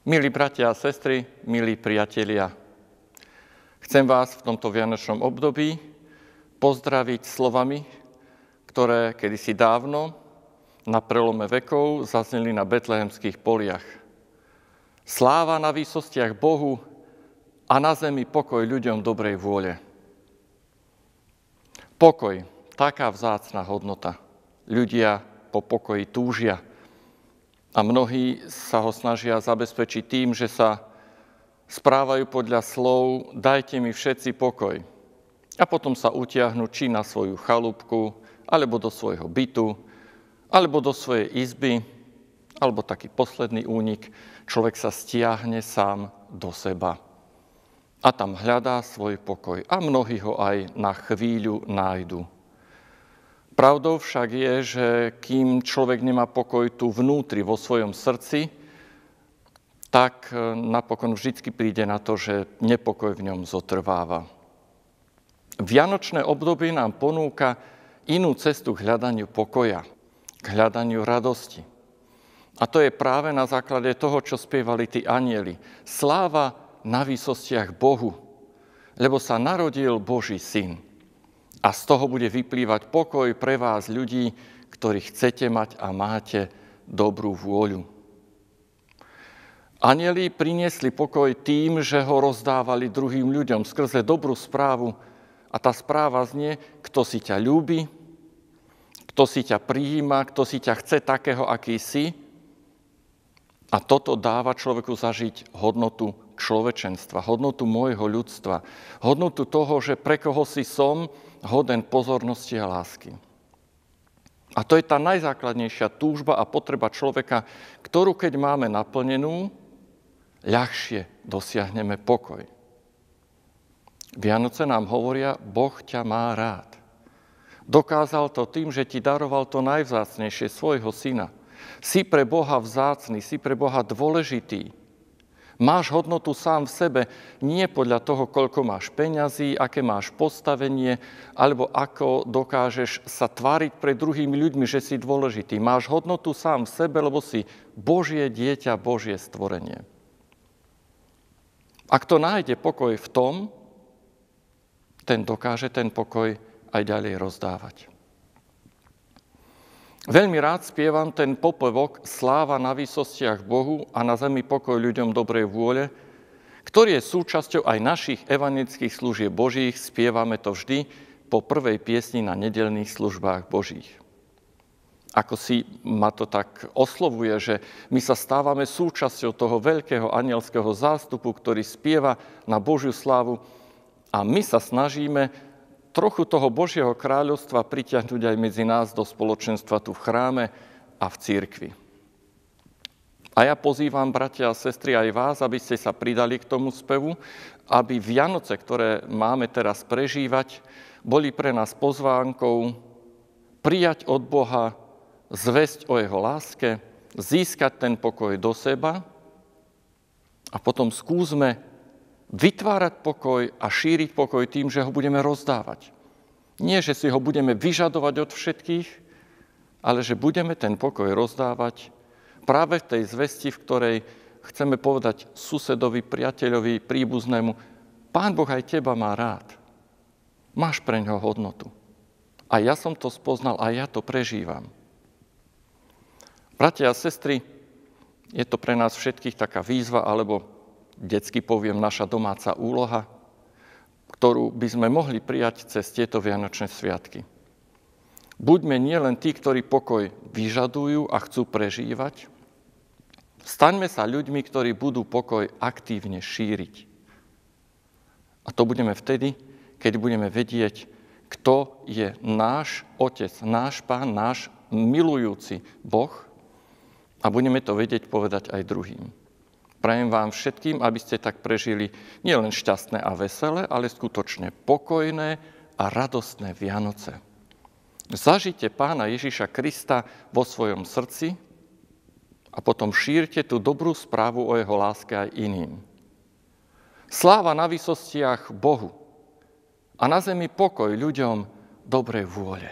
Milí bratia a sestry, milí priatelia, chcem vás v tomto vianočnom období pozdraviť slovami, ktoré kedysi dávno na prelome vekov zazneli na betlehemských poliach. Sláva na výsostiach Bohu a na zemi pokoj ľuďom dobrej vôle. Pokoj, taká vzácna hodnota. Ľudia po pokoji túžia. A mnohí sa ho snažia zabezpečiť tým, že sa správajú podľa slov dajte mi všetci pokoj. A potom sa utiahnu či na svoju chalúbku, alebo do svojho bytu, alebo do svojej izby, alebo taký posledný únik, človek sa stiahne sám do seba. A tam hľadá svoj pokoj. A mnohí ho aj na chvíľu nájdu. Pravdou však je, že kým človek nemá pokoj tu vnútri, vo svojom srdci, tak napokon vždycky príde na to, že nepokoj v ňom zotrváva. Vianočné obdobie nám ponúka inú cestu k hľadaniu pokoja, k hľadaniu radosti. A to je práve na základe toho, čo spievali tí anjeli. Sláva na výsostiach Bohu, lebo sa narodil Boží syn. A z toho bude vyplývať pokoj pre vás, ľudí, ktorí chcete mať a máte dobrú vôľu. Anjeli priniesli pokoj tým, že ho rozdávali druhým ľuďom skrze dobrú správu. A tá správa znie, kto si ťa ľúbi, kto si ťa prijíma, kto si ťa chce takého, aký si. A toto dáva človeku zažiť hodnotu človečenstva, hodnotu môjho ľudstva, hodnotu toho, že pre koho si som hoden pozornosti a lásky. A to je tá najzákladnejšia túžba a potreba človeka, ktorú keď máme naplnenú, ľahšie dosiahneme pokoj. Vianoce nám hovoria, Boh ťa má rád. Dokázal to tým, že ti daroval to najvzácnejšie, svojho syna. Si pre Boha vzácny, si pre Boha dôležitý. Máš hodnotu sám v sebe, nie podľa toho, koľko máš peňazí, aké máš postavenie, alebo ako dokážeš sa tváriť pred druhými ľuďmi, že si dôležitý. Máš hodnotu sám v sebe, lebo si Božie dieťa, Božie stvorenie. A kto nájde pokoj v tom, ten dokáže ten pokoj aj ďalej rozdávať. Veľmi rád spievam ten popevok Sláva na výsostiach Bohu a na zemi pokoj ľuďom dobrej vôle, ktorý je súčasťou aj našich evanjelických služieb Božích. Spievame to vždy po prvej piesni na nedeľných službách Božích. Ako si ma to tak oslovuje, že my sa stávame súčasťou toho veľkého anielského zástupu, ktorý spieva na Božiu slávu a my sa snažíme trochu toho Božieho kráľovstva pritiahnuť aj medzi nás do spoločenstva tu v chráme a v cirkvi. A ja pozývam, bratia a sestry, aj vás, aby ste sa pridali k tomu spevu, aby Vianoce, ktoré máme teraz prežívať, boli pre nás pozvánkou prijať od Boha zvesť o jeho láske, získať ten pokoj do seba a potom skúsme vytvárať pokoj a šíriť pokoj tým, že ho budeme rozdávať. Nie, že si ho budeme vyžadovať od všetkých, ale že budeme ten pokoj rozdávať práve v tej zvesti, v ktorej chceme povedať susedovi, priateľovi, príbuznému, Pán Boh aj teba má rád. Máš pre ňoho hodnotu. A ja som to spoznal a ja to prežívam. Bratia a sestry, je to pre nás všetkých taká výzva, alebo detsky poviem, naša domáca úloha, ktorú by sme mohli prijať cez tieto vianočné sviatky. Buďme nielen tí, ktorí pokoj vyžadujú a chcú prežívať, staňme sa ľuďmi, ktorí budú pokoj aktívne šíriť. A to budeme vtedy, keď budeme vedieť, kto je náš Otec, náš Pán, náš milujúci Boh a budeme to vedieť povedať aj druhým. Prajem vám všetkým, aby ste tak prežili nielen šťastné a veselé, ale skutočne pokojné a radostné Vianoce. Zažite Pána Ježiša Krista vo svojom srdci a potom šírte tú dobrú správu o jeho láske aj iným. Sláva na výsostiach Bohu a na zemi pokoj ľuďom dobrej vôle.